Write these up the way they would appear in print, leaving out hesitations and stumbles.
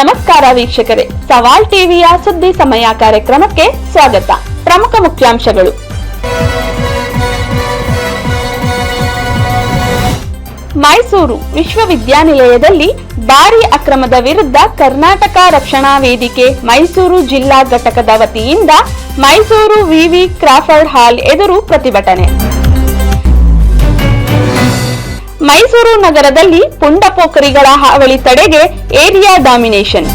ನಮಸ್ಕಾರ ವೀಕ್ಷಕರೇ, ಸವಾಲ್ ಟಿವಿಯ ಸುದ್ದಿ ಸಮಯ ಕಾರ್ಯಕ್ರಮಕ್ಕೆ ಸ್ವಾಗತ. ಪ್ರಮುಖ ಮುಖ್ಯಾಂಶಗಳು. ಮೈಸೂರು ವಿಶ್ವವಿದ್ಯಾನಿಲಯದಲ್ಲಿ ಭಾರೀ ಅಕ್ರಮದ ವಿರುದ್ಧ ಕರ್ನಾಟಕ ರಕ್ಷಣಾ ವೇದಿಕೆ ಮೈಸೂರು ಜಿಲ್ಲಾ ಘಟಕದ ವತಿಯಿಂದ ಮೈಸೂರು ವಿವಿ ಕ್ರಾಫರ್ಡ್ ಹಾಲ್ ಎದುರು ಪ್ರತಿಭಟನೆ. ಮೈಸೂರು ನಗರದಲ್ಲಿ ಪುಂಡಪೋಖರಿಗಳ ಹಾವಳಿ ತಡೆಗೆ ಏರಿಯಾ ಡಾಮಿನೇಷನ್.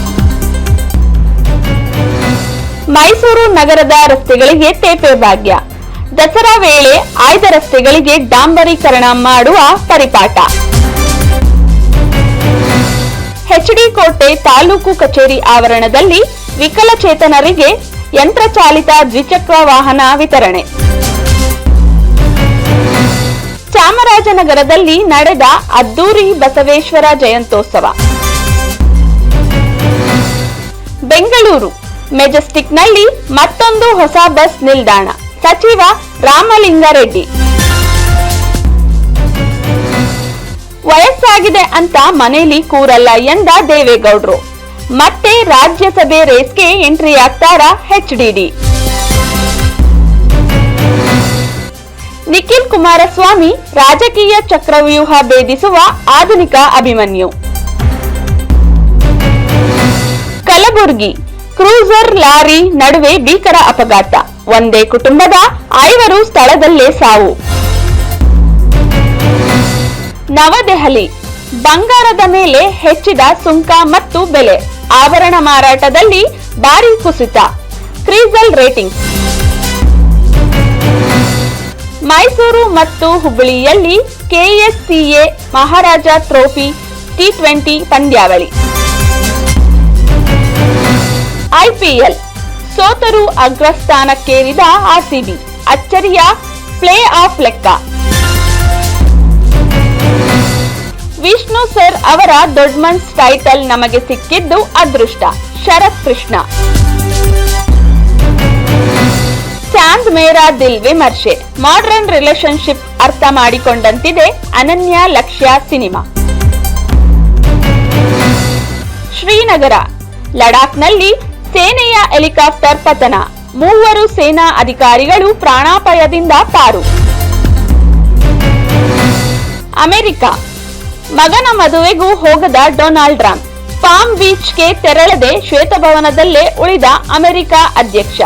ಮೈಸೂರು ನಗರದ ರಸ್ತೆಗಳಿಗೆ ತೇಪೆ ಭಾಗ್ಯ. ದಸರಾ ವೇಳೆ ಆಯ್ದ ರಸ್ತೆಗಳಿಗೆ ಡಾಂಬರೀಕರಣ ಮಾಡುವ ಪರಿಪಾಠ. ಎಚ್ಡಿ ಕೋಟೆ ತಾಲೂಕು ಕಚೇರಿ ಆವರಣದಲ್ಲಿ ವಿಕಲಚೇತನರಿಗೆ ಯಂತ್ರಚಾಲಿತ ದ್ವಿಚಕ್ರ ವಾಹನ ವಿತರಣೆ. ಚಾಮರಾಜನಗರದಲ್ಲಿ ನಡೆದ ಅದ್ದೂರಿ ಬಸವೇಶ್ವರ ಜಯಂತ್ಯೋತ್ಸವ. ಬೆಂಗಳೂರು ಮೆಜೆಸ್ಟಿಕ್ನಲ್ಲಿ ಮತ್ತೊಂದು ಹೊಸ ಬಸ್ ನಿಲ್ದಾಣ. ಸಚಿವ ರಾಮಲಿಂಗಾರೆಡ್ಡಿ. ವಯಸ್ಸಾಗಿದೆ ಅಂತ ಮನೆಯಲ್ಲಿ ಕೂರಲ್ಲ ಎಂದ ದೇವೇಗೌಡರು. ಮತ್ತೆ ರಾಜ್ಯಸಭೆ ರೇಸ್ಗೆ ಎಂಟ್ರಿ ಆಗ್ತಾರಾ ಎಚ್ಡಿಡಿ. ನಿಖಿಲ್ ಕುಮಾರಸ್ವಾಮಿ ರಾಜಕೀಯ ಚಕ್ರವ್ಯೂಹ ಭೇದಿಸುವ ಆಧುನಿಕ ಅಭಿಮನ್ಯು. ಕಲಬುರಗಿ ಕ್ರೂಸರ್ ಲಾರಿ ನಡುವೆ ಭೀಕರ ಅಪಘಾತ. ಒಂದೇ ಕುಟುಂಬದ 5 ಸ್ಥಳದಲ್ಲೇ ಸಾವು. ನವದೆಹಲಿ ಬಂಗಾರದ ಮೇಲೆ ಹೆಚ್ಚಿದ ಸುಂಕ ಮತ್ತು ಬೆಲೆ. ಆಭರಣ ಮಾರಾಟದಲ್ಲಿ ಭಾರೀ ಕುಸಿತ. ಕ್ರಿಸಲ್ ರೇಟಿಂಗ್ಸ್. ಮೈಸೂರು ಮತ್ತು ಹುಬ್ಬಳ್ಳಿಯಲ್ಲಿ ಕೆಎಸ್ಸಿಎ ಮಹಾರಾಜ ಟ್ರೋಫಿ T20 ಪಂದ್ಯಾವಳಿ. ಐಪಿಎಲ್ ಸೋತರೂ ಅಗ್ರಸ್ಥಾನಕ್ಕೇರಿದ ಆರ್ಸಿಬಿ. ಅಚ್ಚರಿಯ ಪ್ಲೇ ಆಫ್ ಲೆಕ್ಕ. ವಿಷ್ಣು ಸರ್ ಅವರ ದೊಡ್ಮನ್ಸ್ ಟೈಟಲ್ ನಮಗೆ ಸಿಕ್ಕಿದ್ದು ಅದೃಷ್ಟ. ಶರತ್ ಕೃಷ್ಣ. ಚಾಂದ್ ಮೇರಾ ದಿಲ್ ವಿಮರ್ಶೆ. ಮಾಡರ್ನ್ ರಿಲೇಶನ್ಶಿಪ್ ಅರ್ಥ ಮಾಡಿಕೊಂಡಂತಿದೆ ಅನನ್ಯ ಲಕ್ಷ್ಯ ಸಿನಿಮಾ. ಶ್ರೀನಗರ ಲಡಾಖ್ನಲ್ಲಿ ಸೇನೆಯ ಹೆಲಿಕಾಪ್ಟರ್ ಪತನ. 3 ಸೇನಾ ಅಧಿಕಾರಿಗಳು ಪ್ರಾಣಾಪಾಯದಿಂದ ಪಾರು. ಅಮೆರಿಕ ಮಗನ ಮದುವೆಗೂ ಹೋಗದ ಡೊನಾಲ್ಡ್ ಟ್ರಂಪ್. ಪಾಮ್ ಬೀಚ್ಗೆ ತೆರಳದೆ ಶ್ವೇತಭವನದಲ್ಲೇ ಉಳಿದ ಅಮೆರಿಕ ಅಧ್ಯಕ್ಷ.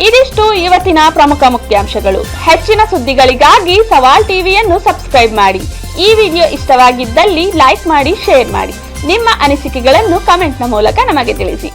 ಇದಿಷ್ಟು ಇವತ್ತಿನ ಪ್ರಮುಖ ಮುಖ್ಯಾಂಶಗಳು. ಹೆಚ್ಚಿನ ಸುದ್ದಿಗಳಿಗಾಗಿ ಸವಾಲ್ ಟಿವಿಯನ್ನು ಸಬ್ಸ್ಕ್ರೈಬ್ ಮಾಡಿ. ಈ ವಿಡಿಯೋ ಇಷ್ಟವಾಗಿದ್ದಲ್ಲಿ ಲೈಕ್ ಮಾಡಿ, ಶೇರ್ ಮಾಡಿ. ನಿಮ್ಮ ಅನಿಸಿಕೆಗಳನ್ನು ಕಮೆಂಟ್ನ ಮೂಲಕ ನಮಗೆ ತಿಳಿಸಿ.